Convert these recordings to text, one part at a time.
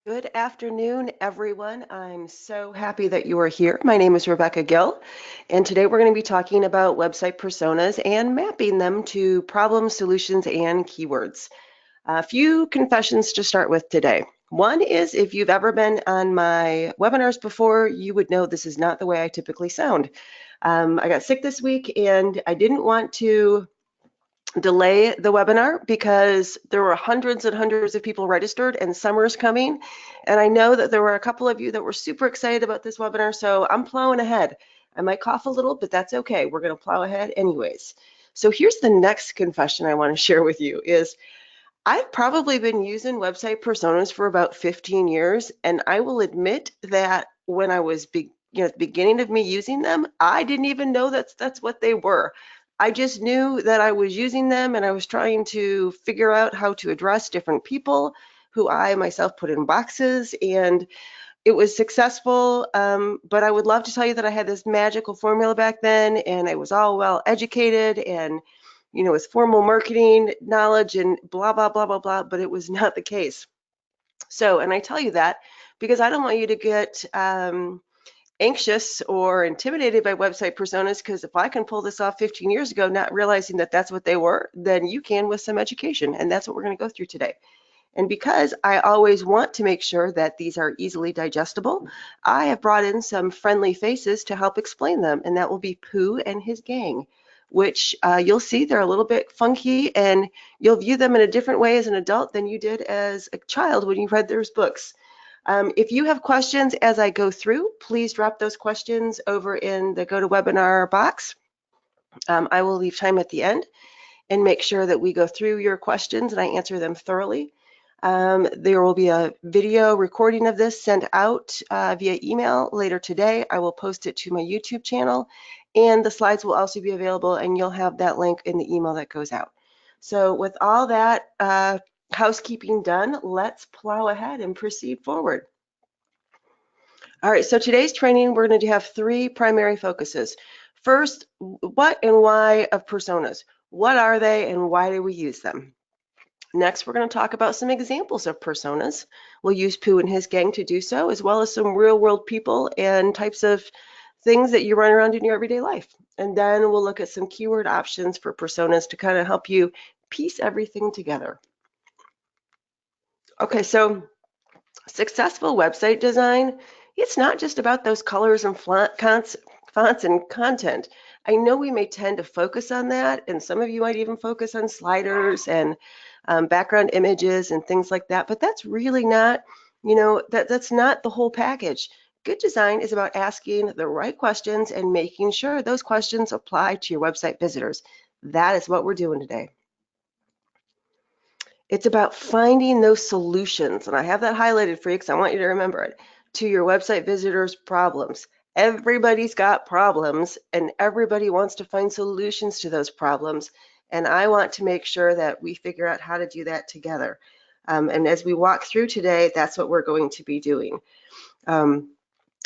Good afternoon, everyone. I'm so happy that you are here. My name is Rebecca Gill, and today we're going to be talking about website personas and mapping them to problems, solutions, and keywords. A few confessions to start with today. One is if you've ever been on my webinars before, you would know this is not the way I typically sound. I got sick this week and I didn't want to delay the webinar because there were hundreds and hundreds of people registered and summer's coming. And I know that there were a couple of you that were super excited about this webinar, so I'm plowing ahead. I might cough a little, but that's okay. We're gonna plow ahead anyways. So here's the next confession I wanna share with you is I've probably been using website personas for about 15 years, and I will admit that when I was at the beginning of me using them, I didn't even know that's what they were. I just knew that I was using them and I was trying to figure out how to address different people who I myself put in boxes, and it was successful. But I would love to tell you that I had this magical formula back then and I was all well educated and with formal marketing knowledge and blah, blah, blah, blah, blah, but it was not the case. So, and I tell you that because I don't want you to get anxious or intimidated by website personas, because if I can pull this off 15 years ago, not realizing that that's what they were, then you can with some education. And that's what we're going to go through today. And because I always want to make sure that these are easily digestible, I have brought in some friendly faces to help explain them, and that will be Pooh and his gang, which you'll see they're a little bit funky, and you'll view them in a different way as an adult than you did as a child when you read those books. If you have questions as I go through, please drop those questions over in the GoToWebinar box. I will leave time at the end and make sure that we go through your questions and I answer them thoroughly. There will be a video recording of this sent out via email later today. I will post it to my YouTube channel, and the slides will also be available, and you'll have that link in the email that goes out. So with all that housekeeping done, let's plow ahead and proceed forward. All right, so today's training, we're going to have three primary focuses. First, what and why of personas. What are they and why do we use them? Next, we're going to talk about some examples of personas. We'll use Pooh and his gang to do so, as well as some real world people and types of things that you run around in your everyday life. And then we'll look at some keyword options for personas to kind of help you piece everything together. Okay, so successful website design, it's not just about those colors and fonts and content. I know we may tend to focus on that, and some of you might even focus on sliders and background images and things like that, but that's really not, that's not the whole package. Good design is about asking the right questions and making sure those questions apply to your website visitors. That is what we're doing today. It's about finding those solutions, and I have that highlighted for you because I want you to remember it, to your website visitors' problems. Everybody's got problems, and everybody wants to find solutions to those problems, and I want to make sure that we figure out how to do that together. And as we walk through today, that's what we're going to be doing. And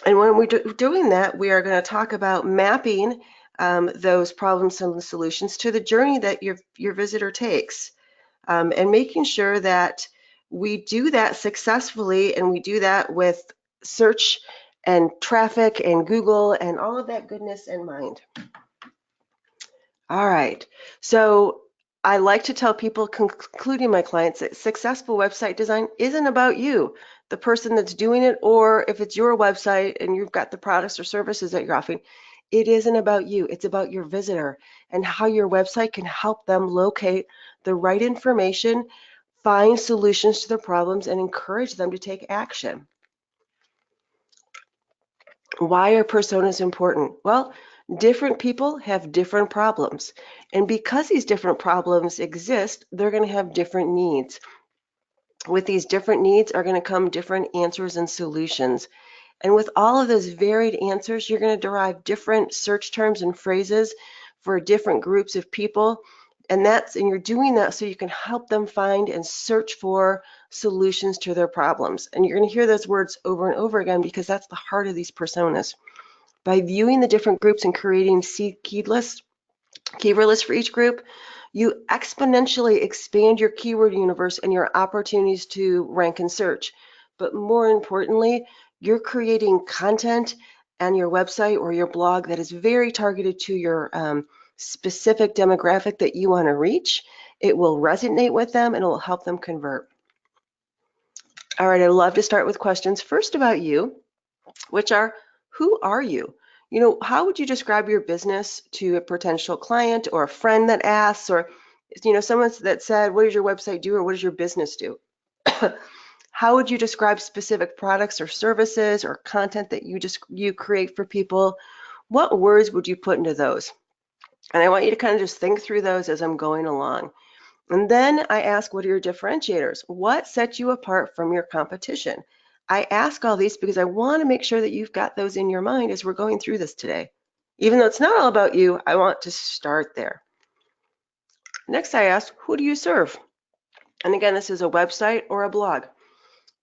when we're doing that, we are going to talk about mapping those problems and solutions to the journey that your visitor takes. And making sure that we do that successfully, and we do that with search and traffic and Google and all of that goodness in mind. All right, so I like to tell people, including my clients, that successful website design isn't about you, the person that's doing it, or if it's your website and you've got the products or services that you're offering, it isn't about you, it's about your visitor and how your website can help them locate the right information, find solutions to their problems, and encourage them to take action. Why are personas important? Well, different people have different problems. And because these different problems exist, they're going to have different needs. With these different needs are going to come different answers and solutions. And with all of those varied answers, you're going to derive different search terms and phrases for different groups of people. And you're doing that so you can help them find and search for solutions to their problems. And you're going to hear those words over and over again because that's the heart of these personas. By viewing the different groups and creating keyword lists for each group, you exponentially expand your keyword universe and your opportunities to rank and search. but more importantly, you're creating content on your website or your blog that is very targeted to your specific demographic that you want to reach. It will resonate with them and it will help them convert. All right, I'd love to start with questions first about you, which are, who are you? You know, how would you describe your business to a potential client or a friend that asks, or, you know, someone that said, what does your website do, or what does your business do? How would you describe specific products or services or content that you create for people? What words would you put into those? And I want you to kind of just think through those as I'm going along. And then I ask, what are your differentiators? What sets you apart from your competition? I ask all these because I want to make sure that you've got those in your mind as we're going through this today. Even though it's not all about you, I want to start there. Next, I ask, who do you serve? And again, this is a website or a blog.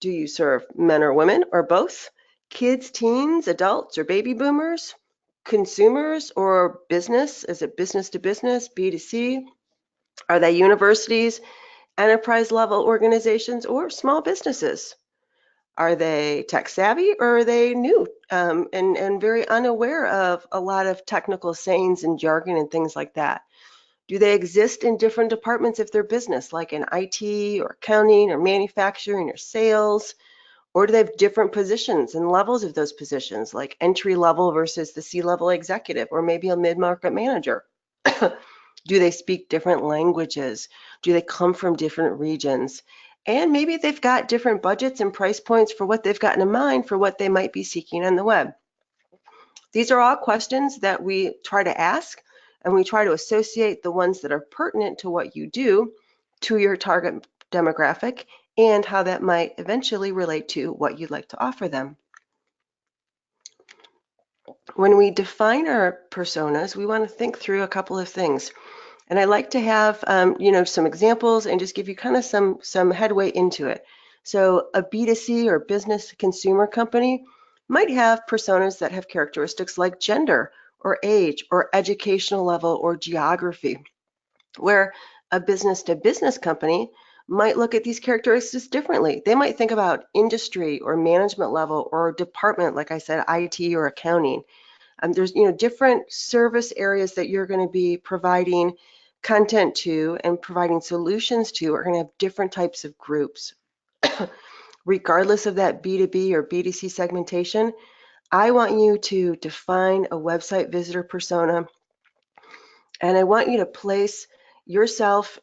Do you serve men or women or both? Kids, teens, adults, or baby boomers? Consumers or business? Is it business to business, B2C? Are they universities, enterprise level organizations, or small businesses? Are they tech savvy, or are they new and very unaware of a lot of technical sayings and jargon and things like that? Do they exist in different departments of their business, like in IT or accounting or manufacturing or sales? Or do they have different positions and levels of those positions, like entry level versus the C-level executive, or maybe a mid-market manager? Do they speak different languages? Do they come from different regions? And maybe they've got different budgets and price points for what they've got in mind for what they might be seeking on the web. These are all questions that we try to ask, and we try to associate the ones that are pertinent to what you do to your target demographic and how that might eventually relate to what you'd like to offer them. When we define our personas, we want to think through a couple of things. And I like to have, you know, some examples and just give you kind of some headway into it. So a B2C or business to consumer company might have personas that have characteristics like gender or age or educational level or geography, where a business to business company might look at these characteristics differently. They might think about industry or management level or department, like I said, IT or accounting. There's, you know, different service areas that you're going to be providing content to and providing solutions to are going to have different types of groups. Regardless of that B2B or B2C segmentation, I want you to define a website visitor persona, and I want you to place yourself,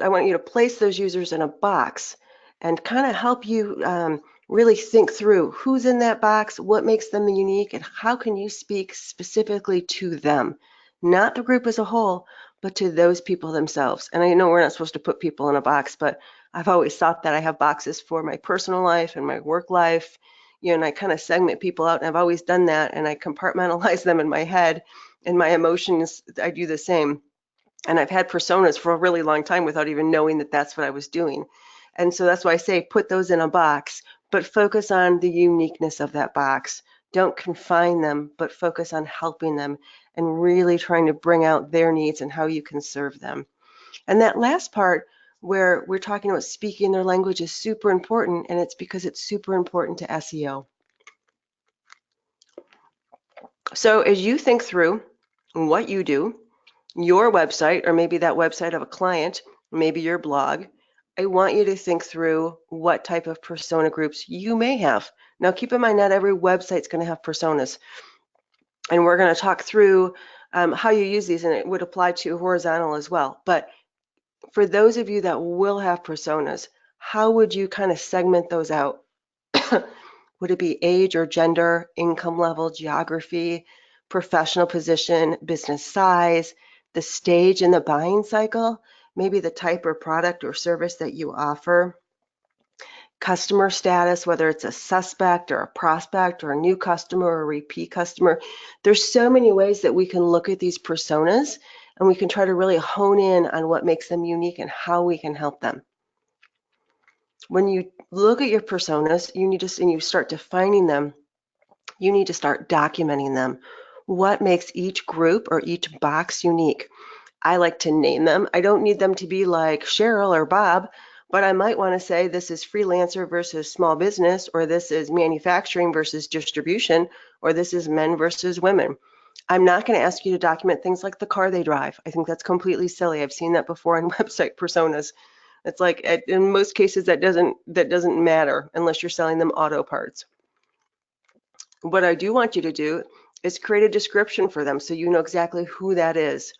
I want you to place those users in a box and kind of help you really think through who's in that box, what makes them unique, and how can you speak specifically to them, not the group as a whole, but to those people themselves. And I know we're not supposed to put people in a box, but I've always thought that I have boxes for my personal life and my work life, you know, and I kind of segment people out, and I've always done that, and I compartmentalize them in my head, and my emotions, I do the same. And I've had personas for a really long time without even knowing that that's what I was doing. And so that's why I say put those in a box, but focus on the uniqueness of that box. Don't confine them, but focus on helping them and really trying to bring out their needs and how you can serve them. And that last part where we're talking about speaking their language is super important, and it's because it's super important to SEO. So as you think through what you do, your website, or maybe that website of a client, maybe your blog, I want you to think through what type of persona groups you may have. Now, keep in mind, not every website's going to have personas. And we're going to talk through how you use these, and it would apply to horizontal as well. But for those of you that will have personas, how would you kind of segment those out? Would it be age or gender, income level, geography, professional position, business size, the stage in the buying cycle, maybe the type or product or service that you offer, customer status, whether it's a suspect or a prospect or a new customer or a repeat customer? There's so many ways that we can look at these personas, and we can try to really hone in on what makes them unique and how we can help them. When you look at your personas, and you start defining them, you need to start documenting them. What makes each group or each box unique? I like to name them. I don't need them to be like Cheryl or Bob, But I might want to say this is freelancer versus small business, or this is manufacturing versus distribution, or this is men versus women. I'm not going to ask you to document things like the car they drive. I think that's completely silly. I've seen that before in website personas. It's like in most cases that doesn't matter unless you're selling them auto parts. What I do want you to do is create a description for them so you know exactly who that is.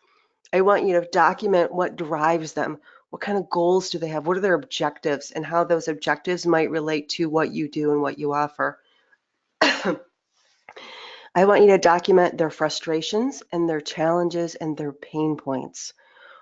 I want you to document what drives them. What kind of goals do they have? What are their objectives and how those objectives might relate to what you do and what you offer? I want you to document their frustrations and their challenges and their pain points.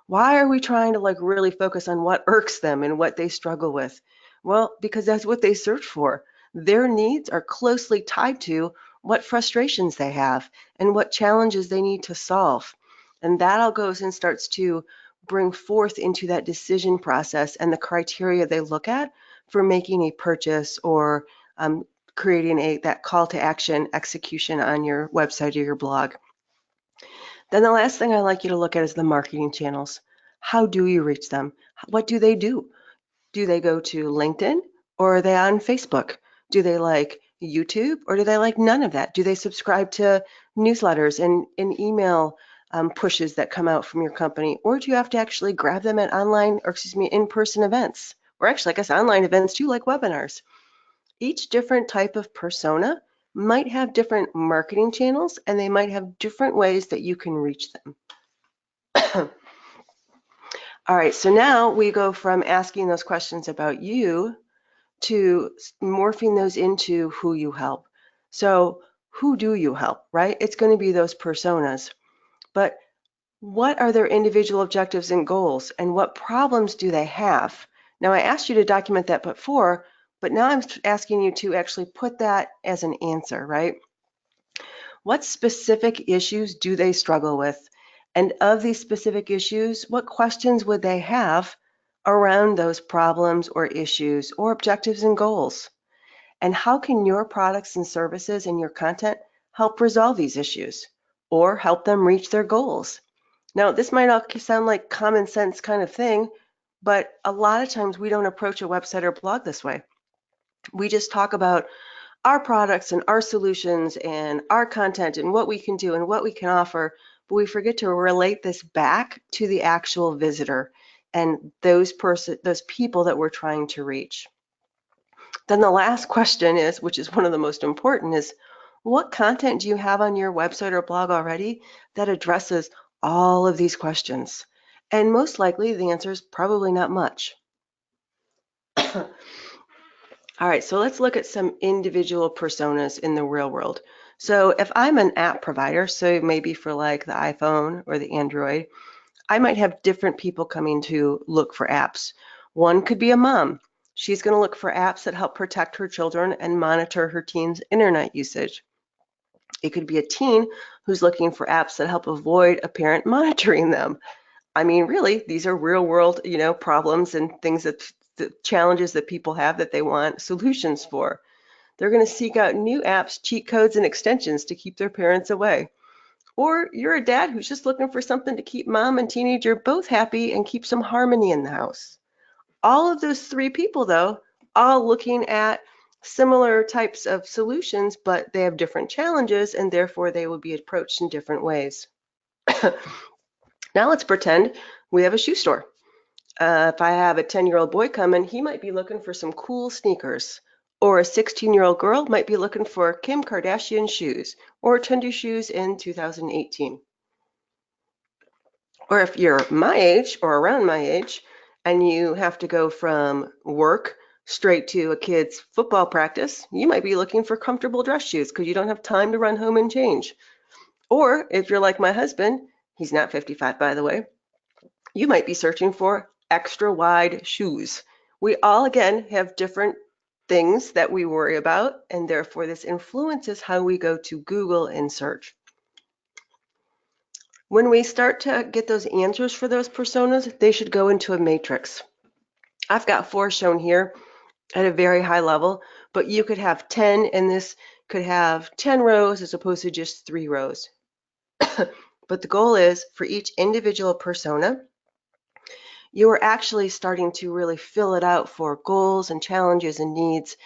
Why are we trying to like really focus on what irks them and what they struggle with? Well, because that's what they search for. Their needs are closely tied to what frustrations they have and what challenges they need to solve. And that all goes and starts to bring forth into that decision process and the criteria they look at for making a purchase or creating that call to action execution on your website or your blog. Then the last thing I like you to look at is the marketing channels. How do you reach them? What do they do? Do they go to LinkedIn or are they on Facebook? Do they like YouTube or do they like none of that? Do they subscribe to newsletters and email pushes that come out from your company? Or do you have to actually grab them at in-person events? Or actually, I guess online events too, like webinars. Each different type of persona might have different marketing channels and they might have different ways that you can reach them. All right, so now we go from asking those questions about you to morphing those into who you help. So who do you help, right? It's going to be those personas. But what are their individual objectives and goals and what problems do they have? Now I asked you to document that before, but now I'm asking you to actually put that as an answer, right? What specific issues do they struggle with? And of these specific issues, what questions would they have around those problems or issues or objectives and goals? And how can your products and services and your content help resolve these issues or help them reach their goals? Now, this might all sound like common sense kind of thing, but a lot of times we don't approach a website or blog this way. We just talk about our products and our solutions and our content and what we can do and what we can offer, but we forget to relate this back to the actual visitor and those people that we're trying to reach. Then the last question is, which is one of the most important, is what content do you have on your website or blog already that addresses all of these questions? And most likely the answer is probably not much. All right, so let's look at some individual personas in the real world. So if I'm an app provider, so maybe for like the iPhone or the Android, I might have different people coming to look for apps. One could be a mom. She's going to look for apps that help protect her children and monitor her teen's internet usage. It could be a teen who's looking for apps that help avoid a parent monitoring them. I mean, really, these are real world, problems and things the challenges that people have that they want solutions for. They're going to seek out new apps, cheat codes, and extensions to keep their parents away. Or you're a dad who's just looking for something to keep mom and teenager both happy and keep some harmony in the house. All of those three people, though, all looking at similar types of solutions, but they have different challenges and therefore they will be approached in different ways. Now let's pretend we have a shoe store. If I have a 10-year-old boy coming, he might be looking for some cool sneakers. Or a 16-year-old girl might be looking for Kim Kardashian shoes or trendy shoes in 2018. Or if you're my age or around my age and you have to go from work straight to a kid's football practice, you might be looking for comfortable dress shoes because you don't have time to run home and change. Or if you're like my husband, he's not 55 by the way, you might be searching for extra wide shoes. We all, again, have different things that we worry about, and therefore this influences how we go to Google and search. When we start to get those answers for those personas, they should go into a matrix. I've got 4 shown here at a very high level, but you could have 10, and this could have 10 rows as opposed to just 3 rows. But the goal is for each individual persona, you are actually starting to really fill it out for goals and challenges and needs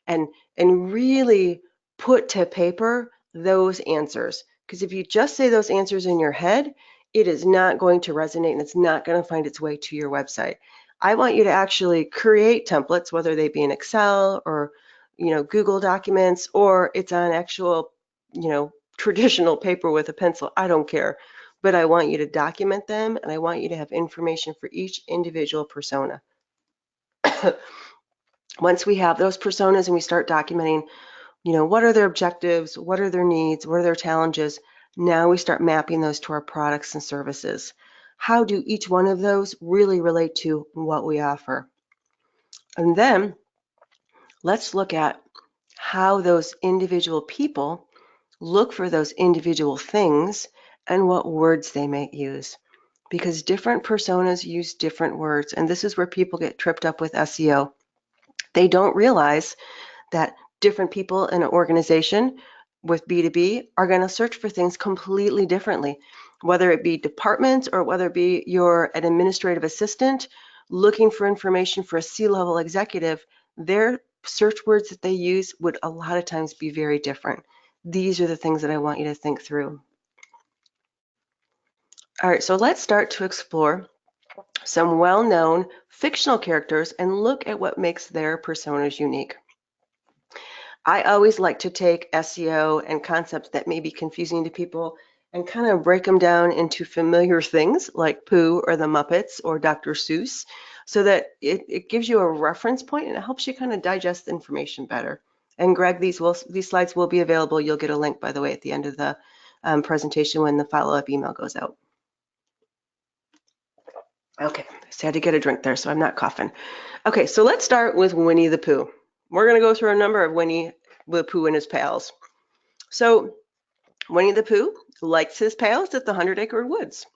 and really put to paper those answers. Because if you just say those answers in your head, it is not going to resonate and it's not going to find its way to your website. I want you to actually create templates, whether they be in Excel or Google Documents, or it's on actual traditional paper with a pencil. I don't care. But I want you to document them and I want you to have information for each individual persona. Once we have those personas and we start documenting, what are their objectives, what are their needs, what are their challenges, now we start mapping those to our products and services. How do each one of those really relate to what we offer? And then let's look at how those individual people look for those individual things and what words they may use. Because different personas use different words, and this is where people get tripped up with SEO. They don't realize that different people in an organization with B2B are going to search for things completely differently, whether it be departments or whether it be you're an administrative assistant looking for information for a C-level executive. Their search words that they use would a lot of times be very different. These are the things that I want you to think through. All right, so let's start to explore some well-known fictional characters and look at what makes their personas unique. I always like to take SEO and concepts that may be confusing to people and kind of break them down into familiar things like Pooh or the Muppets or Dr. Seuss, so that it gives you a reference point and it helps you kind of digest the information better. And Greg, these slides will be available. You'll get a link, by the way, at the end of the presentation when the follow-up email goes out. Okay, just had to get a drink there so I'm not coughing. Okay, so let's start with Winnie the Pooh. We're going to go through a number of Winnie the Pooh and his pals. So Winnie the Pooh likes his pals at the 100-acre woods.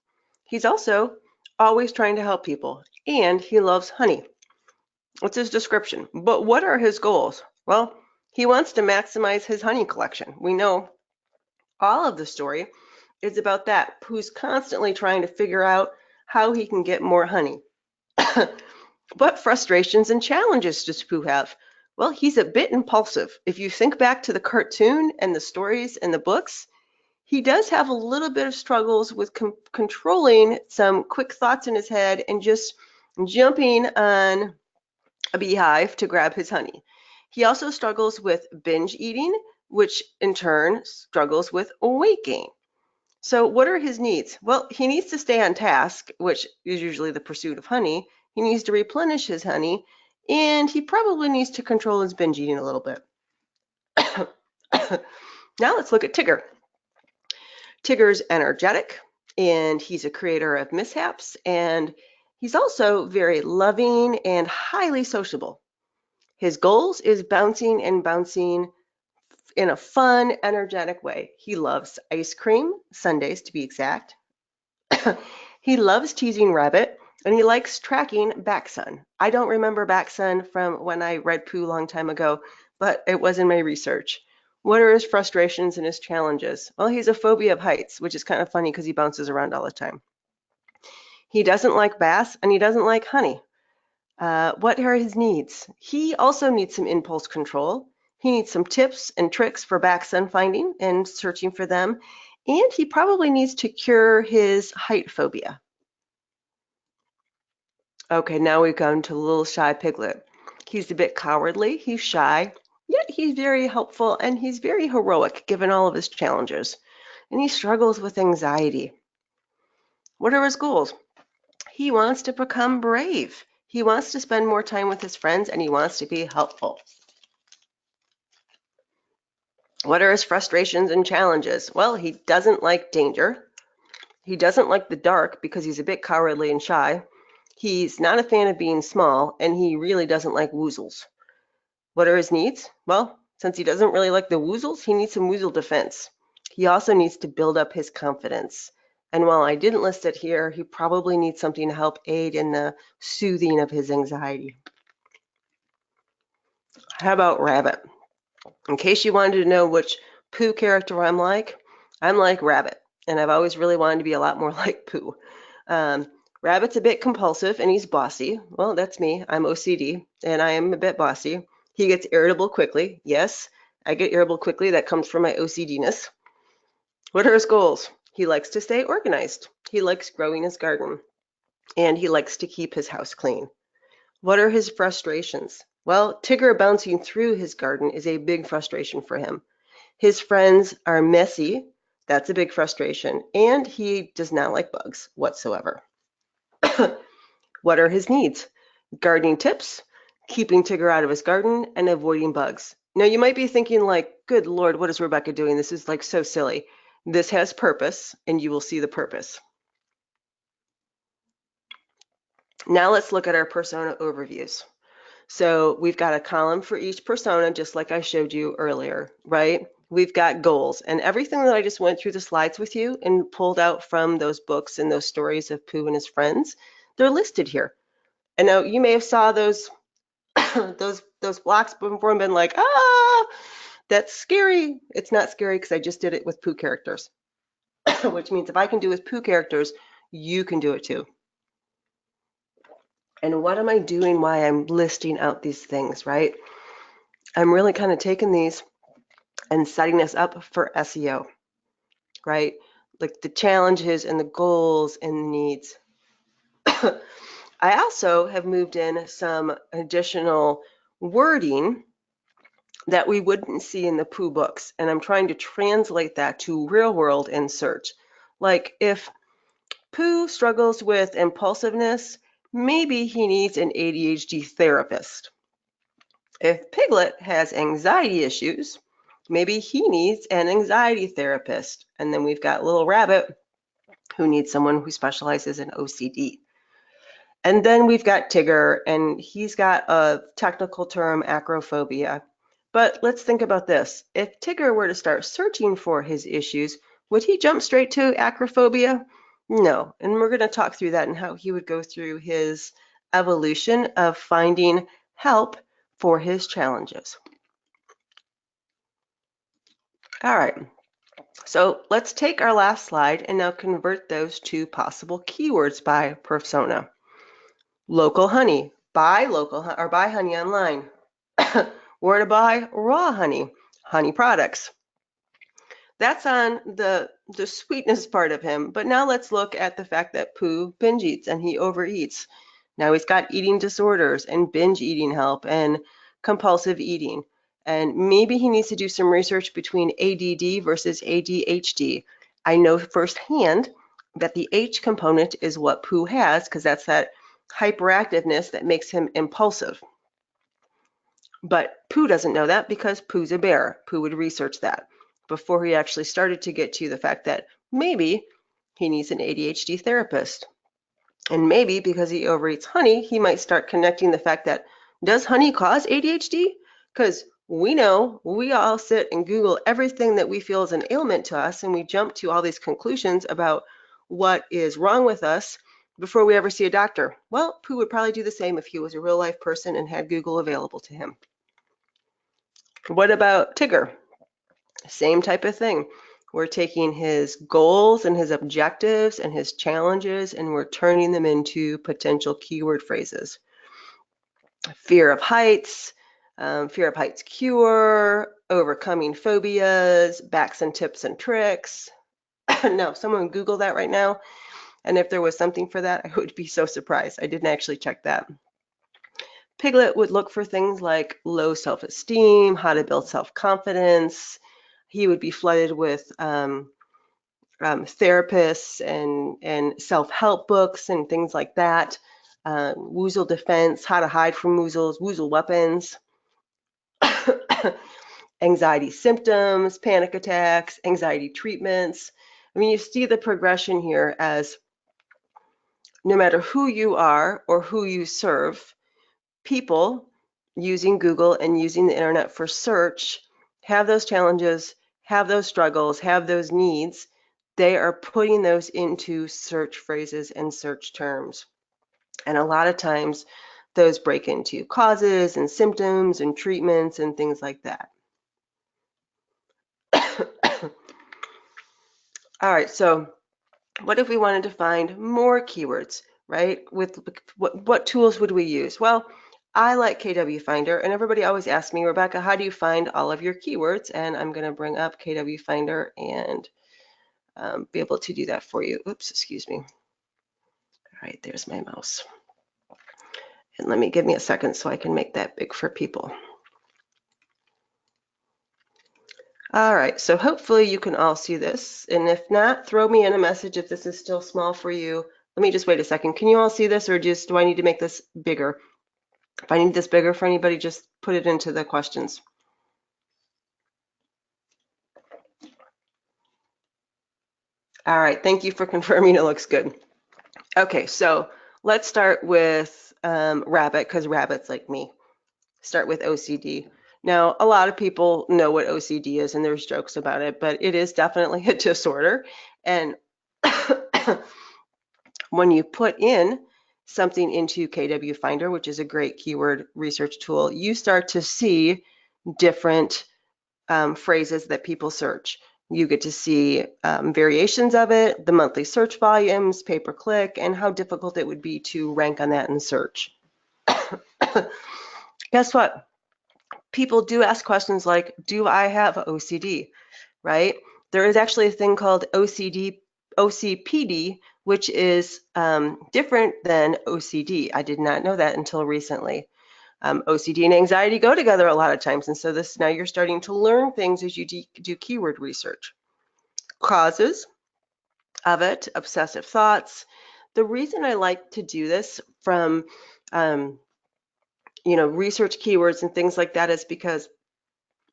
He's also always trying to help people, and he loves honey. What's his description? But what are his goals? Well, he wants to maximize his honey collection. We know all of the story is about that. Pooh's constantly trying to figure out how he can get more honey. What frustrations and challenges does Pooh have? Well, he's a bit impulsive. If you think back to the cartoon and the stories and the books, he does have a little bit of struggles with controlling some quick thoughts in his head and just jumping on a beehive to grab his honey. He also struggles with binge eating, which in turn struggles with weight gain. So what are his needs? Well, he needs to stay on task, which is usually the pursuit of honey. He needs to replenish his honey, and he probably needs to control his binge eating a little bit. Now let's look at Tigger. Tigger's energetic, and he's a creator of mishaps, and he's also very loving and highly sociable. His goals is bouncing and bouncing in a fun, energetic way. He loves ice cream, sundaes to be exact. He loves teasing Rabbit, and he likes tracking Backsun. I don't remember Backsun from when I read Pooh a long time ago, but it was in my research. What are his frustrations and his challenges? Well, he's a phobia of heights, which is kind of funny because he bounces around all the time. He doesn't like bass, and he doesn't like honey. What are his needs? He also needs some impulse control. He needs some tips and tricks for Backsun finding and searching for them. And he probably needs to cure his height phobia. Okay, now we've gone to Little Shy Piglet. He's a bit cowardly, he's shy, yet he's very helpful and he's very heroic given all of his challenges. And he struggles with anxiety. What are his goals? He wants to become brave. He wants to spend more time with his friends and he wants to be helpful. What are his frustrations and challenges? Well, he doesn't like danger. He doesn't like the dark because he's a bit cowardly and shy. He's not a fan of being small, and he really doesn't like woozles. What are his needs? Well, since he doesn't really like the woozles, he needs some woozle defense. He also needs to build up his confidence. And while I didn't list it here, he probably needs something to help aid in the soothing of his anxiety. How about Rabbit? In case you wanted to know which Pooh character I'm like Rabbit. And I've always really wanted to be a lot more like Pooh. Rabbit's a bit compulsive and he's bossy. Well, that's me. I'm OCD and I am a bit bossy. He gets irritable quickly. Yes, I get irritable quickly. That comes from my OCD-ness. What are his goals? He likes to stay organized. He likes growing his garden and he likes to keep his house clean. What are his frustrations? Well, Tigger bouncing through his garden is a big frustration for him. His friends are messy. That's a big frustration. And he does not like bugs whatsoever. What are his needs? Gardening tips, keeping Tigger out of his garden, and avoiding bugs. Now, you might be thinking like, good Lord, what is Rebecca doing? This is like so silly. This has purpose, and you will see the purpose. Now let's look at our persona overviews. So we've got a column for each persona, just like I showed you earlier, right? We've got goals, and everything that I just went through the slides with you and pulled out from those books and those stories of Pooh and his friends, they're listed here. And now you may have saw those those blocks before and been like, ah, that's scary. It's not scary because I just did it with Pooh characters, which means if I can do it with Pooh characters, you can do it too. And what am I doing while I'm listing out these things, right? I'm really kind of taking these and setting us up for SEO, right? Like the challenges and the goals and the needs. I also have moved in some additional wording that we wouldn't see in the Pooh books, and I'm trying to translate that to real world in search. Like if Pooh struggles with impulsiveness, maybe he needs an ADHD therapist. If Piglet has anxiety issues, maybe he needs an anxiety therapist. And then we've got little Rabbit who needs someone who specializes in OCD. And then we've got Tigger, and he's got a technical term, acrophobia. But let's think about this. If Tigger were to start searching for his issues, would he jump straight to acrophobia? No. And we're going to talk through that and how he would go through his evolution of finding help for his challenges. All right. So let's take our last slide and now convert those to possible keywords by persona. Local honey, buy local or buy honey online. Where to buy raw honey, honey products. That's on the sweetness part of him. But now let's look at the fact that Pooh binge eats and he overeats. Now he's got eating disorders and binge eating help and compulsive eating. And maybe he needs to do some research between ADD versus ADHD. I know firsthand that the H component is what Pooh has because that's that hyperactiveness that makes him impulsive. But Pooh doesn't know that because Pooh's a bear. Pooh would research that before he actually started to get to the fact that maybe he needs an ADHD therapist. And maybe because he overeats honey, he might start connecting the fact that, does honey cause ADHD? Because we know we all sit and Google everything that we feel is an ailment to us, and we jump to all these conclusions about what is wrong with us before we ever see a doctor. Well, Pooh would probably do the same if he was a real life person and had Google available to him. What about Tigger? Same type of thing. We're taking his goals and his objectives and his challenges and we're turning them into potential keyword phrases. Fear of heights cure, overcoming phobias, backs and tips and tricks. No, someone Google that right now. And if there was something for that, I would be so surprised. I didn't actually check that. Piglet would look for things like low self-esteem, how to build self-confidence. He would be flooded with therapists and self-help books and things like that. Woozle defense, how to hide from woozles, woozle weapons, anxiety symptoms, panic attacks, anxiety treatments. I mean, you see the progression here as no matter who you are or who you serve, people using Google and using the internet for search have those challenges, have those struggles, have those needs. They are putting those into search phrases and search terms. And a lot of times those break into causes and symptoms and treatments and things like that. All right, so what if we wanted to find more keywords? right? With what tools would we use? Well, I like KW Finder, and everybody always asks me, Rebecca, how do you find all of your keywords? And I'm going to bring up KW Finder and be able to do that for you. Oops, excuse me. All right, there's my mouse. And give me a second so I can make that big for people. All right, so hopefully you can all see this. And if not, throw me in a message if this is still small for you. Let me just wait a second. Can you all see this, or do I need to make this bigger? If I need this bigger for anybody, just put it into the questions. All right, thank you for confirming it looks good. Okay, so let's start with rabbit, because rabbits like me start with OCD. Now, a lot of people know what OCD is, and there's jokes about it, but it is definitely a disorder. And when you put in something into KW Finder, which is a great keyword research tool, you start to see different phrases that people search. You get to see variations of it, the monthly search volumes, pay-per-click, and how difficult it would be to rank on that in search. Guess what? People do ask questions like, do I have OCD, right? There is actually a thing called OCPD, which is different than OCD. I did not know that until recently. OCD and anxiety go together a lot of times, and so now you're starting to learn things as you do keyword research. Causes of it, obsessive thoughts. The reason I like to do this from research keywords and things like that is because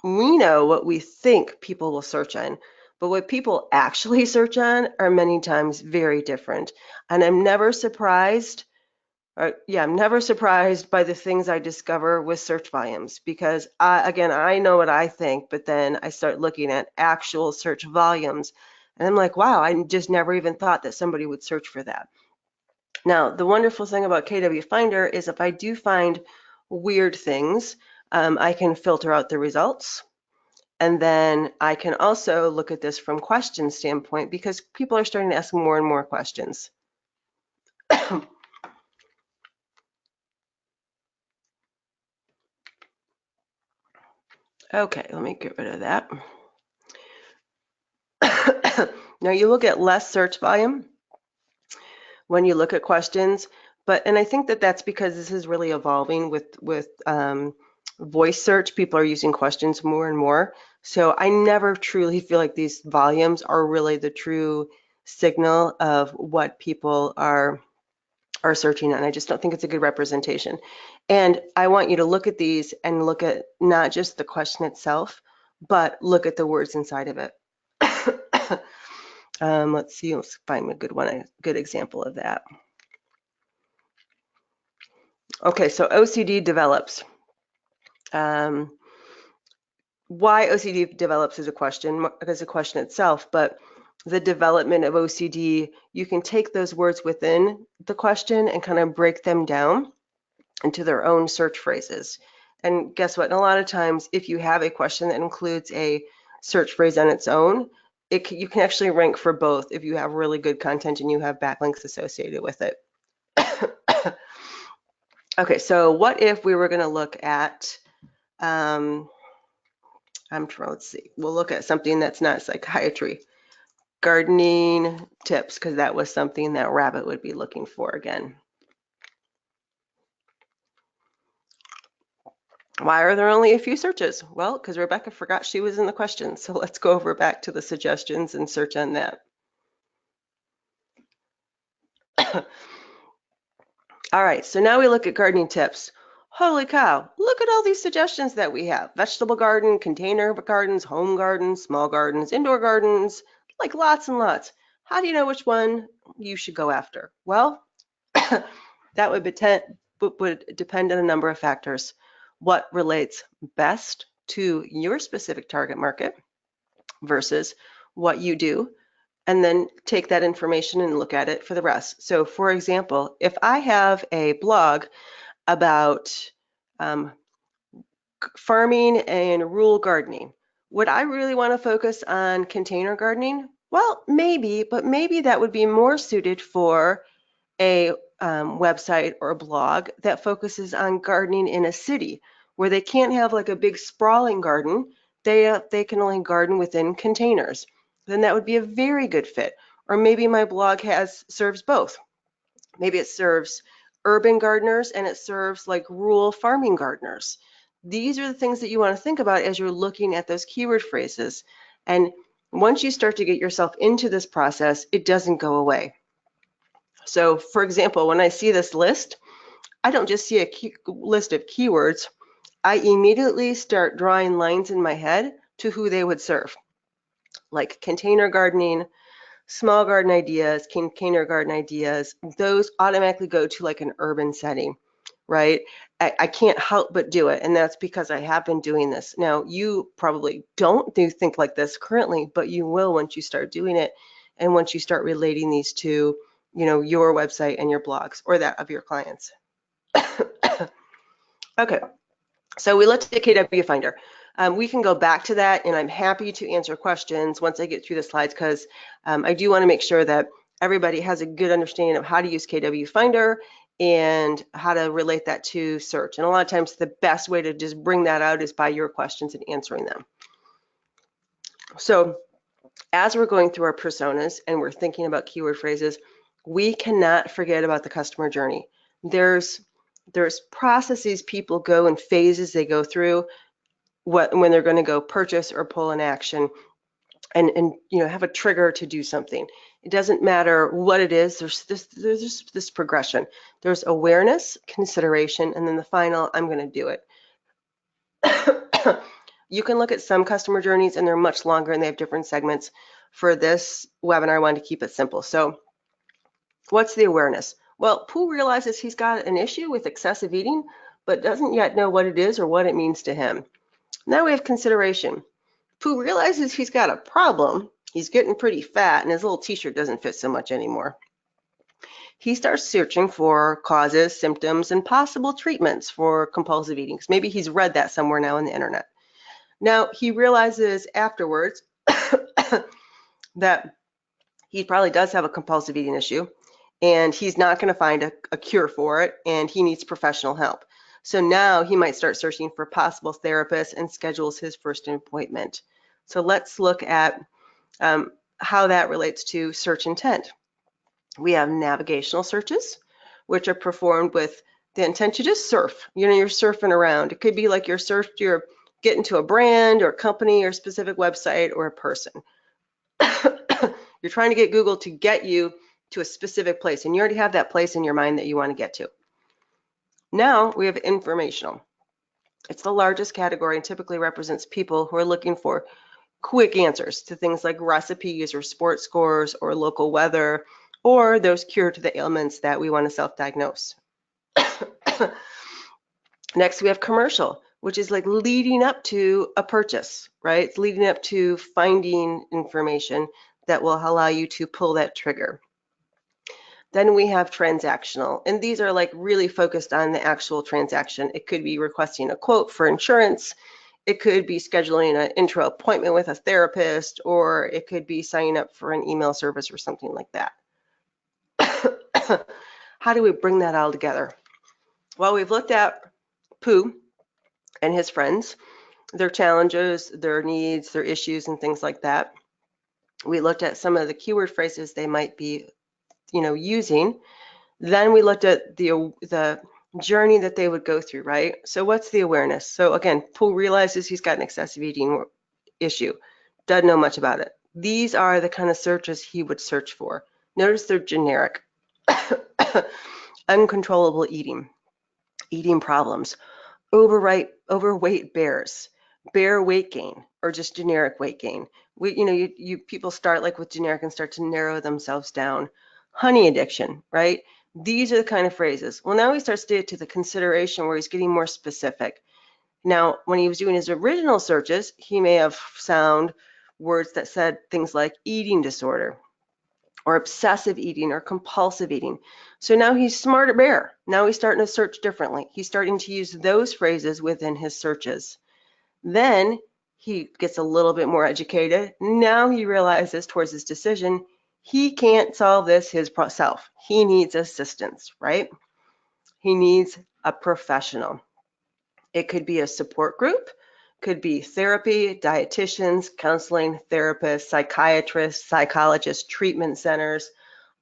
we know what we think people will search on, but what people actually search on are many times very different. And I'm never surprised I'm never surprised by the things I discover with search volumes, because I know what I think, but then I start looking at actual search volumes and I'm like, wow, I just never even thought that somebody would search for that. Now, the wonderful thing about KW Finder is if I do find weird things, I can filter out the results. And then I can also look at this from question standpoint, because people are starting to ask more and more questions. Okay, let me get rid of that. Now you will get less search volume when you look at questions, and I think that that's because this is really evolving with voice search. People are using questions more and more. So I never truly feel like these volumes are really the true signal of what people are searching on. I just don't think it's a good representation. And I want you to look at these and look at not just the question itself, but look at the words inside of it. Let's see, let's find a good example of that. Okay, so OCD develops. Why OCD develops is a question itself, but the development of OCD, you can take those words within the question and kind of break them down into their own search phrases. And guess what? And a lot of times, if you have a question that includes a search phrase on its own, you can actually rank for both if you have really good content and you have backlinks associated with it. Okay, so what if we were going to look at, let's see, we'll look at something that's not psychiatry. Gardening tips, because that was something that Rabbit would be looking for again. Why are there only a few searches? Well, because Rebecca forgot she was in the question. So let's go over back to the suggestions and search on that. All right, so now we look at gardening tips. Holy cow, look at all these suggestions that we have. Vegetable garden, container gardens, home gardens, small gardens, indoor gardens, like lots and lots. How do you know which one you should go after? Well, that would depend on a number of factors. What relates best to your specific target market versus what you do, and then take that information and look at it for the rest. So for example, if I have a blog about farming and rural gardening, would I really want to focus on container gardening? Well, maybe, but maybe that would be more suited for a website or blog that focuses on gardening in a city where they can't have like a big sprawling garden. They can only garden within containers. Then that would be a very good fit. Or maybe my blog serves both. Maybe it serves urban gardeners and it serves like rural farming gardeners. These are the things that you want to think about as you're looking at those keyword phrases. And once you start to get yourself into this process, it doesn't go away. So for example, when I see this list, I don't just see a list of keywords. I immediately start drawing lines in my head to who they would serve, like container gardening, small garden ideas, container garden ideas. Those automatically go to like an urban setting, right? I can't help but do it, and that's because I have been doing this. Now, you probably don't think like this currently, but you will once you start doing it, and once you start relating these to, your website and your blogs or that of your clients. Okay, so we looked at KW Finder. We can go back to that, and I'm happy to answer questions once I get through the slides, because I do want to make sure that everybody has a good understanding of how to use KW Finder and how to relate that to search. And a lot of times the best way to just bring that out is by your questions and answering them. So as we're going through our personas and we're thinking about keyword phrases, we cannot forget about the customer journey. There's processes people go in phases they go through when they're going to go purchase or pull an action and have a trigger to do something. It doesn't matter what it is. There's this progression. There's awareness, consideration, and then the final, I'm going to do it. You can look at some customer journeys and they're much longer and they have different segments. For this webinar, I wanted to keep it simple. So what's the awareness? Well, Pooh realizes he's got an issue with excessive eating, but doesn't yet know what it is or what it means to him. Now we have consideration. Pooh realizes he's got a problem. He's getting pretty fat and his little t-shirt doesn't fit so much anymore. He starts searching for causes, symptoms, and possible treatments for compulsive eating. Maybe he's read that somewhere now on the internet. Now he realizes afterwards that he probably does have a compulsive eating issue and he's not going to find a cure for it and he needs professional help. So now he might start searching for possible therapists and schedules his first appointment. So let's look at how that relates to search intent. We have navigational searches, which are performed with the intent to just surf. You're surfing around. It could be like you're getting to a brand or company or specific website or a person. You're trying to get Google to get you to a specific place, and you already have that place in your mind that you want to get to. Now we have informational. It's the largest category and typically represents people who are looking for quick answers to things like recipes or sports scores or local weather or those cure to the ailments that we want to self-diagnose. Next, we have commercial, which is like leading up to a purchase, right? It's leading up to finding information that will allow you to pull that trigger. Then we have transactional, and these are like really focused on the actual transaction. It could be requesting a quote for insurance. It could be scheduling an intro appointment with a therapist, or it could be signing up for an email service or something like that. How do we bring that all together? Well, we've looked at Pooh and his friends, their challenges, their needs, their issues, and things like that. We looked at some of the keyword phrases they might be, using. Then we looked at the journey that they would go through, right? So what's the awareness? So again, Pooh realizes he's got an excessive eating issue, doesn't know much about it. These are the kind of searches he would search for. Notice they're generic. Uncontrollable eating problems, overweight bears, bear weight gain, or just generic weight gain. People start like with generic and start to narrow themselves down. Honey addiction, right? These are the kind of phrases. Well, now he starts to get to the consideration where he's getting more specific. Now, when he was doing his original searches, he may have found words that said things like eating disorder or obsessive eating or compulsive eating. So now he's smarter bear. Now he's starting to search differently. He's starting to use those phrases within his searches. Then he gets a little bit more educated. Now he realizes towards his decision, He can't solve this himself. He needs assistance, right? He needs a professional. It could be a support group, could be therapy, dietitians, counseling, therapists, psychiatrists, psychologists, treatment centers,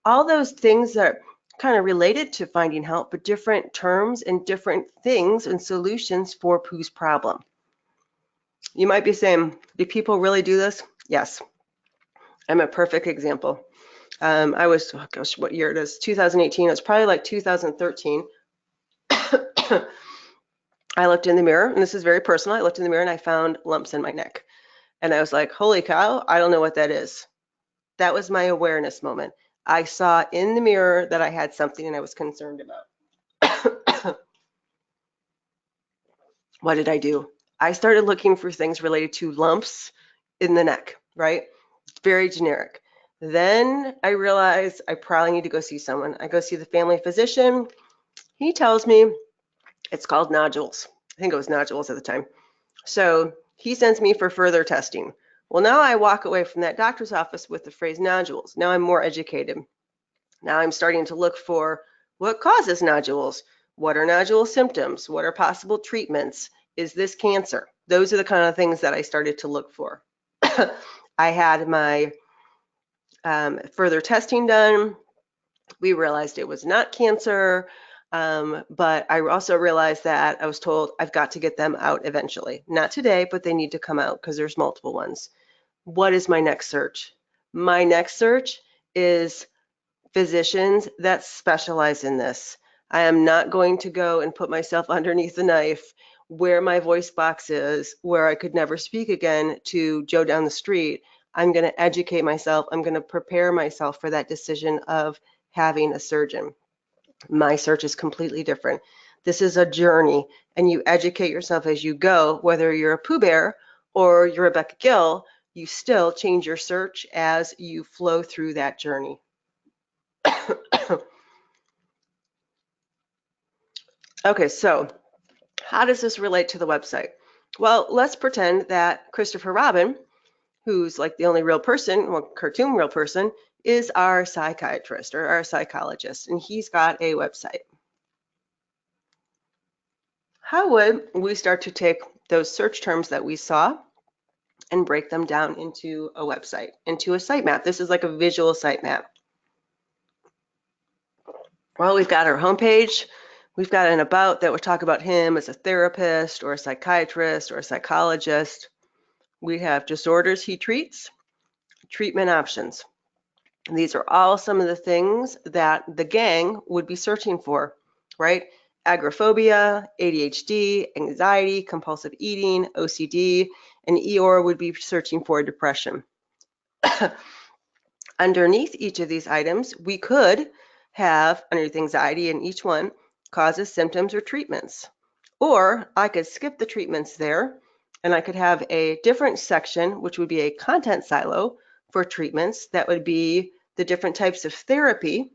all those things that are kind of related to finding help, but different terms and different things and solutions for Pooh's problem. You might be saying, do people really do this? Yes, I'm a perfect example. I was, oh gosh, what year it is? 2018. It was probably like 2013. I looked in the mirror, and this is very personal. I looked in the mirror and I found lumps in my neck. And I was like, holy cow, I don't know what that is. That was my awareness moment. I saw in the mirror that I had something and I was concerned about. What did I do? I started looking for things related to lumps in the neck, right? Very generic. Then I realized I probably need to go see someone. I go see the family physician. He tells me it's called nodules. I think it was nodules at the time. So he sends me for further testing. Well, now I walk away from that doctor's office with the phrase nodules. Now I'm more educated. Now I'm starting to look for what causes nodules. What are nodule symptoms? What are possible treatments? Is this cancer? Those are the kind of things that I started to look for. I had my further testing done. We realized it was not cancer, but I also realized that I was told I've got to get them out eventually. Not today, but they need to come out because there's multiple ones. What is my next search? My next search is physicians that specialize in this. I am not going to go and put myself underneath the knife where my voice box is, where I could never speak again to Joe down the street. I'm going to educate myself. I'm going to prepare myself for that decision of having a surgeon. My search is completely different. This is a journey, and you educate yourself as you go, whether you're a Pooh Bear or you're Rebecca Gill, you still change your search as you flow through that journey. Okay, so how does this relate to the website? Well, let's pretend that Christopher Robin, who's like the only real person, well, cartoon real person, is our psychiatrist or our psychologist, and he's got a website. How would we start to take those search terms that we saw and break them down into a website, into a sitemap? This is like a visual sitemap. Well, we've got our homepage. We've got an about that would talk about him as a therapist or a psychiatrist or a psychologist. We have disorders he treats, treatment options. And these are all some of the things that the gang would be searching for, right? Agoraphobia, ADHD, anxiety, compulsive eating, OCD, and Eeyore would be searching for depression. Underneath each of these items, we could have, underneath anxiety in each one, causes, symptoms, or treatments. Or I could skip the treatments there, and I could have a different section, which would be a content silo for treatments. That would be the different types of therapy.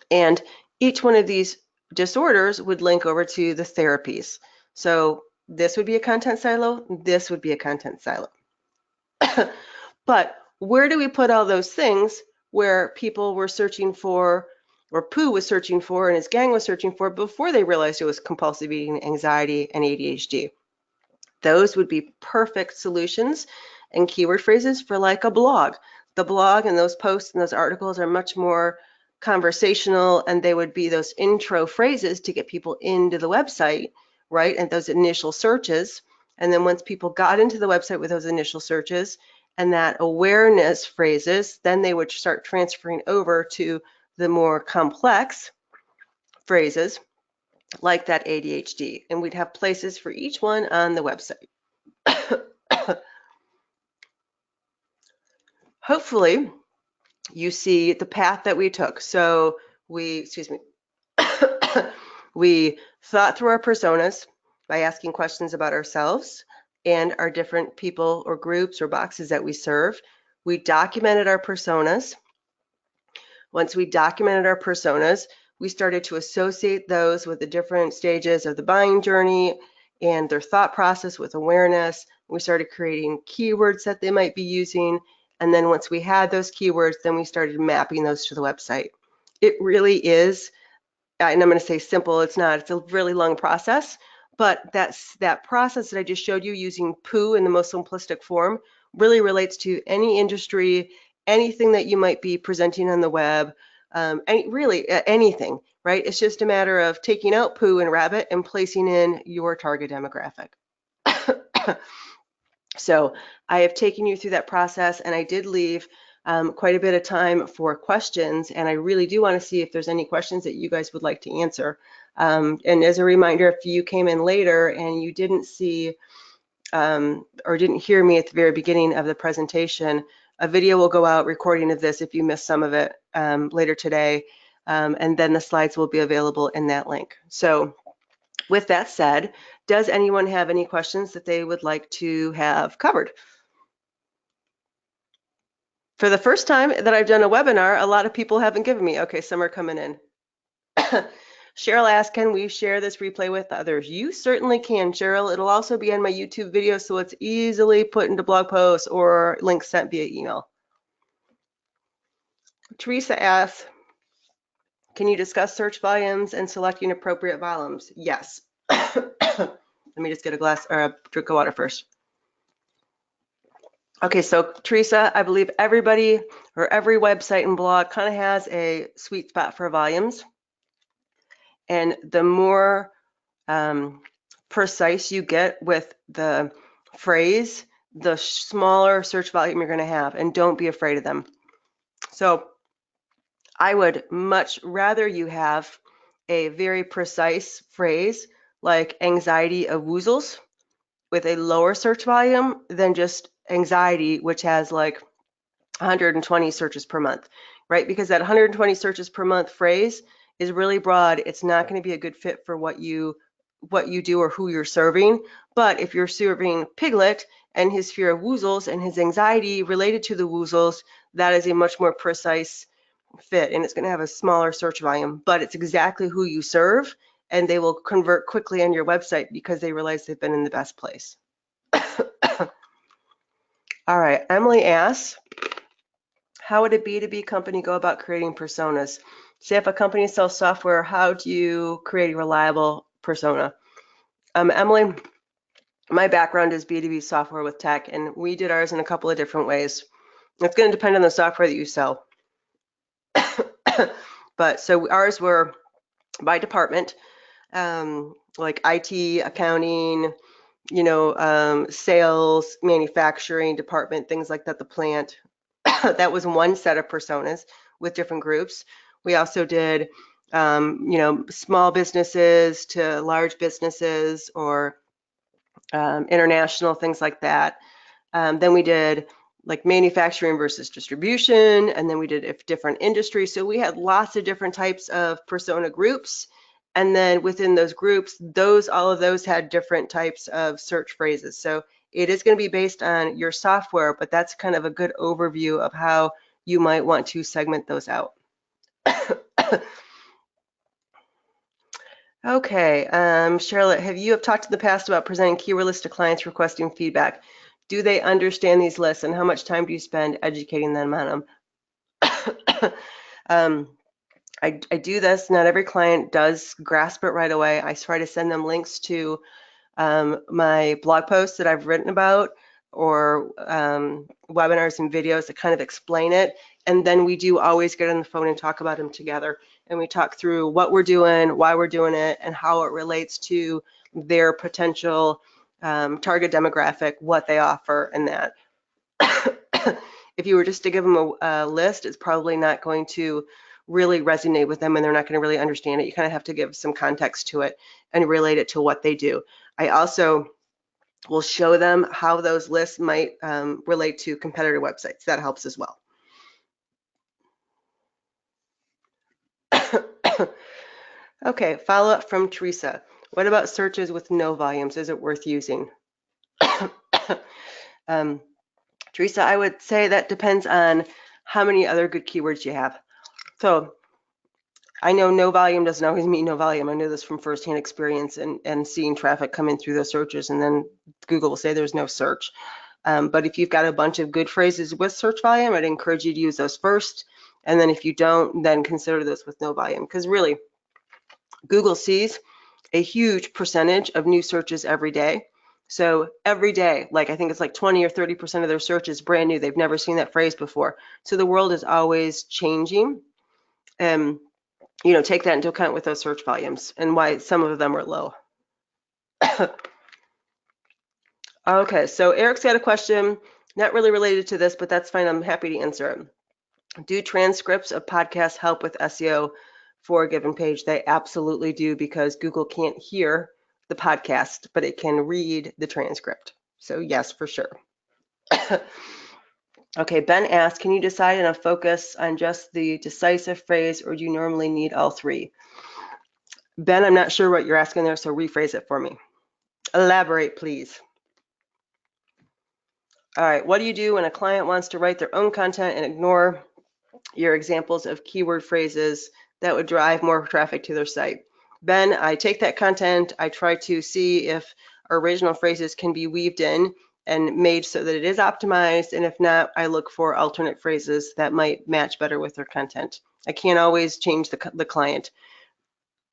And each one of these disorders would link over to the therapies. So this would be a content silo, this would be a content silo. But where do we put all those things where people were searching for, or Pooh was searching for, and his gang was searching for before they realized it was compulsive eating, anxiety, and ADHD? Those would be perfect solutions and keyword phrases for like a blog. The blog and those posts and those articles are much more conversational, and they would be those intro phrases to get people into the website, right? And those initial searches. And then once people got into the website with those initial searches and that awareness phrases, then they would start transferring over to the more complex phrases like that ADHD. And we'd have places for each one on the website. Hopefully, you see the path that we took. So we thought through our personas by asking questions about ourselves and our different people or groups or boxes that we serve. We documented our personas. Once we documented our personas, we started to associate those with the different stages of the buying journey and their thought process with awareness. We started creating keywords that they might be using, And then once we had those keywords, then we started mapping those to the website. It really is, and I'm going to say simple, it's not, it's a really long process, but that process that I just showed you using POO in the most simplistic form really relates to any industry, anything that you might be presenting on the web, really anything, right? It's just a matter of taking out POO and rabbit and placing in your target demographic. So I have taken you through that process, and I did leave quite a bit of time for questions, and I really do want to see if there's any questions that you guys would like to answer. And as a reminder, if you came in later and you didn't see or didn't hear me at the very beginning of the presentation, a video will go out recording of this if you missed some of it later today, and then the slides will be available in that link. So with that said, does anyone have any questions that they would like to have covered? For the first time that I've done a webinar, a lot of people haven't given me. Okay, some are coming in. Cheryl asked, can we share this replay with others? You certainly can, Cheryl. It'll also be on my YouTube video, so it's easily put into blog posts or links sent via email. Teresa asks, can you discuss search volumes and selecting appropriate volumes? Yes. Let me just get a glass or a drink of water first. Okay, so Teresa, I believe everybody or every website and blog kind of has a sweet spot for volumes. And the more precise you get with the phrase, the smaller search volume you're going to have, and don't be afraid of them. So I would much rather you have a very precise phrase like anxiety of woozles with a lower search volume than just anxiety, which has like 120 searches per month, right? Because that 120 searches per month phrase is really broad. It's not going to be a good fit for what you do or who you're serving. But if you're serving Piglet and his fear of woozles and his anxiety related to the woozles, that is a much more precise fit, and it's going to have a smaller search volume, but it's exactly who you serve, and they will convert quickly on your website because they realize they've been in the best place. All right, Emily asks, how would a B2B company go about creating personas? Say if a company sells software, how do you create a reliable persona? Emily, my background is B2B software with tech, and we did ours in a couple of different ways. It's going to depend on the software that you sell. But so ours were by department, like IT, accounting, sales, manufacturing department, things like that, the plant. That was one set of personas with different groups. We also did, small businesses to large businesses or international, things like that. Then we did like manufacturing versus distribution, and then we did different industries. So we had lots of different types of persona groups. And then within those groups, all of those had different types of search phrases. So it is going to be based on your software, but that's kind of a good overview of how you might want to segment those out. Okay, Charlotte, have you talked in the past about presenting keyword lists to clients requesting feedback? Do they understand these lists, and how much time do you spend educating them on them? I do this. Not every client does grasp it right away. I try to send them links to my blog posts that I've written about, or webinars and videos that kind of explain it. And then we do always get on the phone and talk about them together. And we talk through what we're doing, why we're doing it, and how it relates to their potential target demographic, what they offer, and that. If you were just to give them a list, it's probably not going to really resonate with them, and they're not going to really understand it. You kind of have to give some context to it and relate it to what they do. I also will show them how those lists might relate to competitor websites. That helps as well. Okay, follow up from Teresa. What about searches with no volumes? Is it worth using? Teresa, I would say that depends on how many other good keywords you have. So I know no volume doesn't always mean no volume. I know this from firsthand experience and seeing traffic come in through those searches, and then Google will say there's no search. But if you've got a bunch of good phrases with search volume, I'd encourage you to use those first. And then if you don't, then consider those with no volume. Because really, Google sees a huge percentage of new searches every day. So every day, like I think it's like 20 or 30% of their search is brand new. They've never seen that phrase before. So the world is always changing. And take that into account with those search volumes and why some of them are low. Okay, so Eric's got a question, not really related to this, but that's fine. I'm happy to answer it. Do transcripts of podcasts help with SEO for a given page? They absolutely do, because Google can't hear the podcast, but it can read the transcript. So yes, for sure. Okay, Ben asked, can you decide on a focus on just the decisive phrase, or do you normally need all three? Ben, I'm not sure what you're asking there, so rephrase it for me. Elaborate, please. All right, what do you do when a client wants to write their own content and ignore your examples of keyword phrases that would drive more traffic to their site? Ben, I take that content, I try to see if original phrases can be weaved in and made so that it is optimized, and if not, I look for alternate phrases that might match better with their content. I can't always change the client.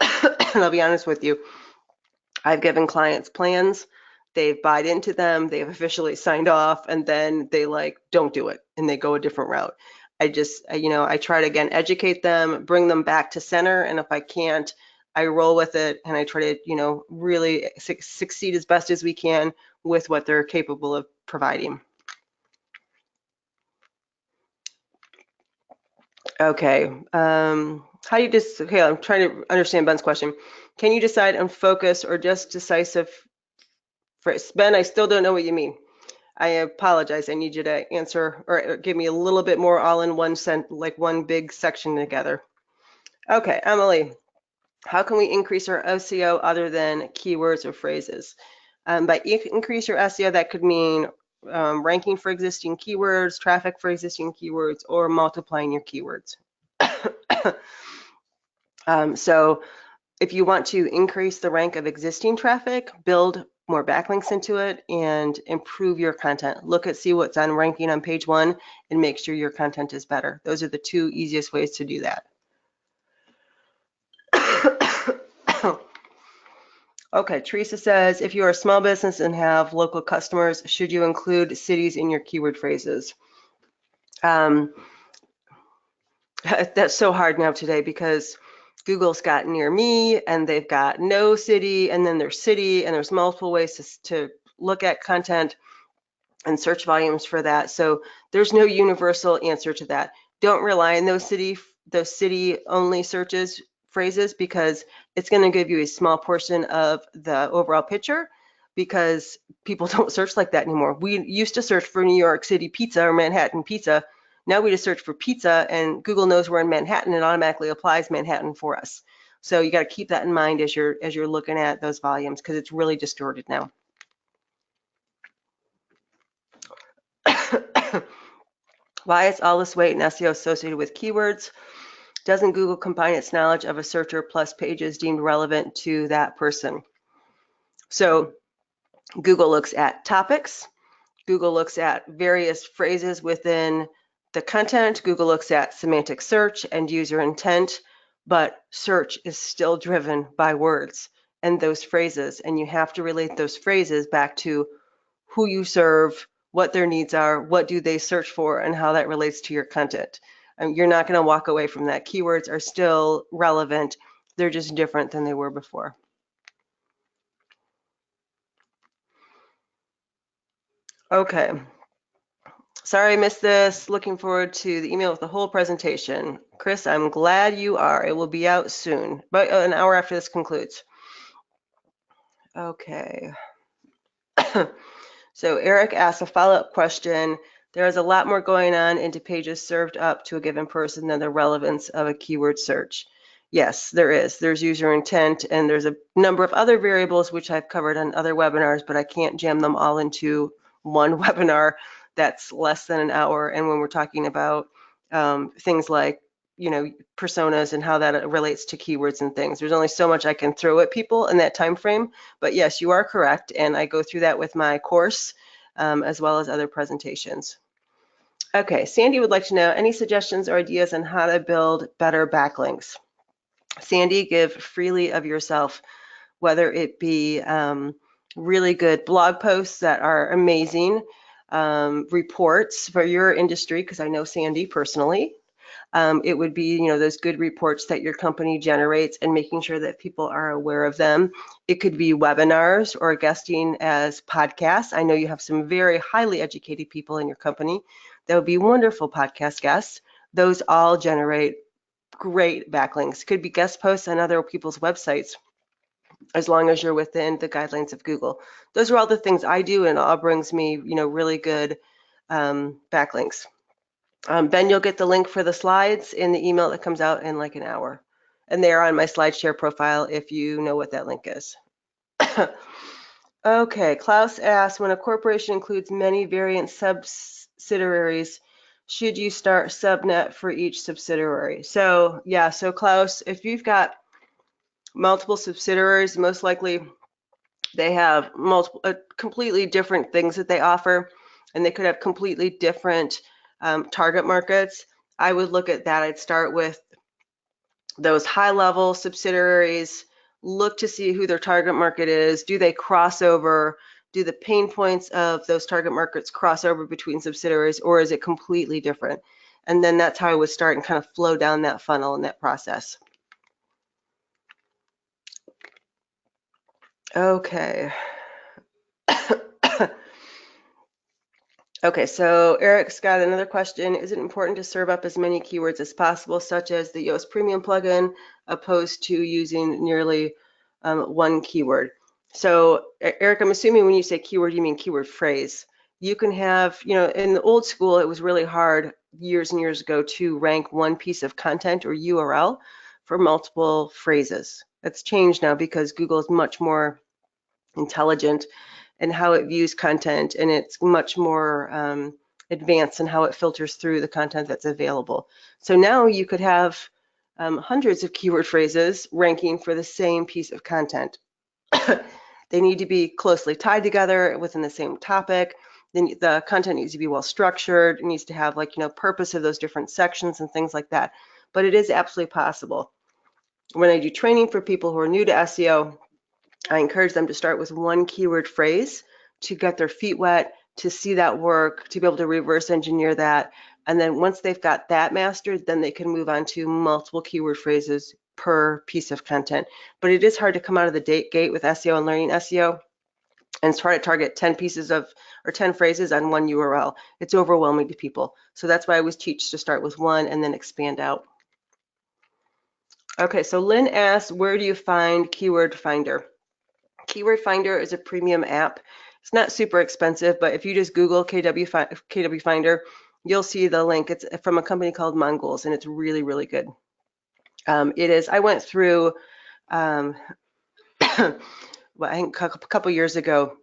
And I'll be honest with you, I've given clients plans, they've bought into them, they've officially signed off, and then they don't do it and they go a different route. I try to again educate them, bring them back to center, and if I can't, I roll with it and I try to really succeed as best as we can with what they're capable of providing. Okay, how do you just, okay, I'm trying to understand Ben's question. Can you decide on focus or just decisive phrase? Ben, I still don't know what you mean. I apologize. I need you to answer or give me a little bit more all in one one big section together. Okay, Emily, how can we increase our SEO other than keywords or phrases? By increase your SEO, that could mean ranking for existing keywords, traffic for existing keywords, or multiplying your keywords. So if you want to increase the rank of existing traffic, build more backlinks into it and improve your content. See what's on ranking on page 1 and make sure your content is better. Those are the two easiest ways to do that. Okay, Teresa says, if you're a small business and have local customers, should you include cities in your keyword phrases? That's so hard now today because Google's got near me and they've got no city, and then there's city, and there's multiple ways to look at content and search volumes for that. So there's no universal answer to that. Don't rely on those city only phrases, because it's going to give you a small portion of the overall picture, because people don't search like that anymore. We used to search for New York City pizza or Manhattan pizza. Now we just search for pizza and Google knows we're in Manhattan and automatically applies Manhattan for us. So you got to keep that in mind as you're looking at those volumes, because it's really distorted now. Why is all this weight in SEO associated with keywords? Doesn't Google combine its knowledge of a searcher plus pages deemed relevant to that person? So Google looks at topics. Google looks at various phrases within the content. Google looks at semantic search and user intent, but search is still driven by words and those phrases, and you have to relate those phrases back to who you serve, what their needs are, what do they search for, and how that relates to your content. You're not going to walk away from that. Keywords are still relevant. They're just different than they were before. Okay. Sorry I missed this. Looking forward to the email with the whole presentation. Chris, I'm glad you are. It will be out soon, but an hour after this concludes. Okay. So Eric asked a follow-up question. There is a lot more going on into pages served up to a given person than the relevance of a keyword search. Yes, there is. There's user intent, and there's a number of other variables which I've covered on other webinars, but I can't jam them all into one webinar that's less than an hour. And when we're talking about things like personas and how that relates to keywords and things, there's only so much I can throw at people in that time frame. But yes, you are correct, and I go through that with my course. as well as other presentations. Okay, Sandy would like to know any suggestions or ideas on how to build better backlinks. Sandy, give freely of yourself, whether it be really good blog posts that are amazing, reports for your industry, because I know Sandy personally. It would be, those good reports that your company generates and making sure that people are aware of them. It could be webinars or guesting as podcasts. I know you have some very highly educated people in your company that would be wonderful podcast guests. Those all generate great backlinks. Could be guest posts on other people's websites, as long as you're within the guidelines of Google. Those are all the things I do, and it all brings me, really good backlinks. Ben, you'll get the link for the slides in the email that comes out in like an hour. And they're on my SlideShare profile if you know what that link is. Okay, Klaus asks, when a corporation includes many variant subsidiaries, should you start subnet for each subsidiary? So yeah, so Klaus, if you've got multiple subsidiaries, most likely they have multiple, completely different things that they offer, and they could have completely different target markets. I would look at that. I'd start with those high-level subsidiaries, look to see who their target market is. Do they cross over? Do the pain points of those target markets cross over between subsidiaries, or is it completely different? And then that's how I would start and kind of flow down that funnel and that process. Okay. Okay, so Eric's got another question. Is it important to serve up as many keywords as possible, such as the Yoast Premium plugin, opposed to using nearly one keyword? So Eric, I'm assuming when you say keyword, you mean keyword phrase. You can have, in the old school, it was really hard years and years ago to rank one piece of content or URL for multiple phrases. That's changed now because Google is much more intelligent and how it views content, and it's much more advanced in how it filters through the content that's available. So now you could have hundreds of keyword phrases ranking for the same piece of content. They need to be closely tied together within the same topic. Then the content needs to be well structured. It needs to have purpose of those different sections and things like that. But it is absolutely possible. When I do training for people who are new to SEO, I encourage them to start with one keyword phrase to get their feet wet, to see that work, to be able to reverse engineer that. And then once they've got that mastered, then they can move on to multiple keyword phrases per piece of content. But it is hard to come out of the gate with SEO and learning SEO and try to target 10 pieces of or 10 phrases on one URL. It's overwhelming to people. So that's why I always teach to start with one and then expand out. Okay, so Lynn asks, where do you find Keyword Finder? Keyword Finder is a premium app. It's not super expensive, but if you just Google KW Finder, you'll see the link. It's from a company called Mongols, and it's really, really good. It is. I went through, well, I think a couple years ago,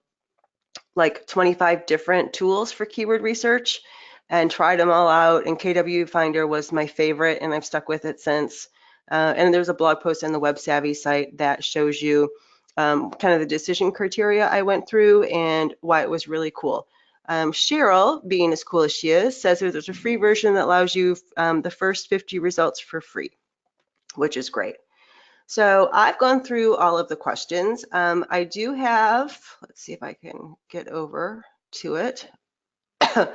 like 25 different tools for keyword research, and tried them all out. And KW Finder was my favorite, and I've stuck with it since. And there's a blog post on the Web Savvy site that shows you kind of the decision criteria I went through and why it was really cool. Cheryl, being as cool as she is, says that there's a free version that allows you the first 50 results for free, which is great. So I've gone through all of the questions. I do have, let's see if I can get over to it. I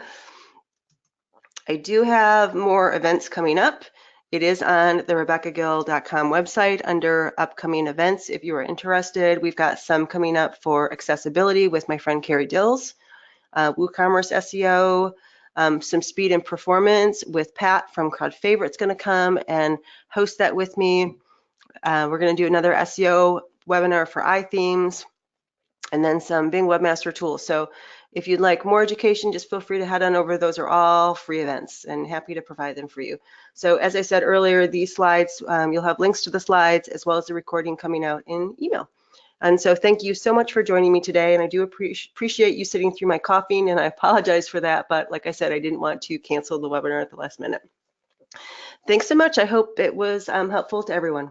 do have more events coming up. It is on the RebeccaGill.com website under upcoming events. If you are interested, we've got some coming up for accessibility with my friend Carrie Dills, WooCommerce SEO, some speed and performance with Pat from Crowd Favorite's going to come and host that with me. We're going to do another SEO webinar for iThemes, and then some Bing Webmaster Tools. So if you'd like more education, just feel free to head on over. Those are all free events and happy to provide them for you. So as I said earlier, these slides, you'll have links to the slides as well as the recording coming out in email. And so thank you so much for joining me today. And I do appreciate you sitting through my coughing, and I apologize for that. But like I said, I didn't want to cancel the webinar at the last minute. Thanks so much. I hope it was helpful to everyone.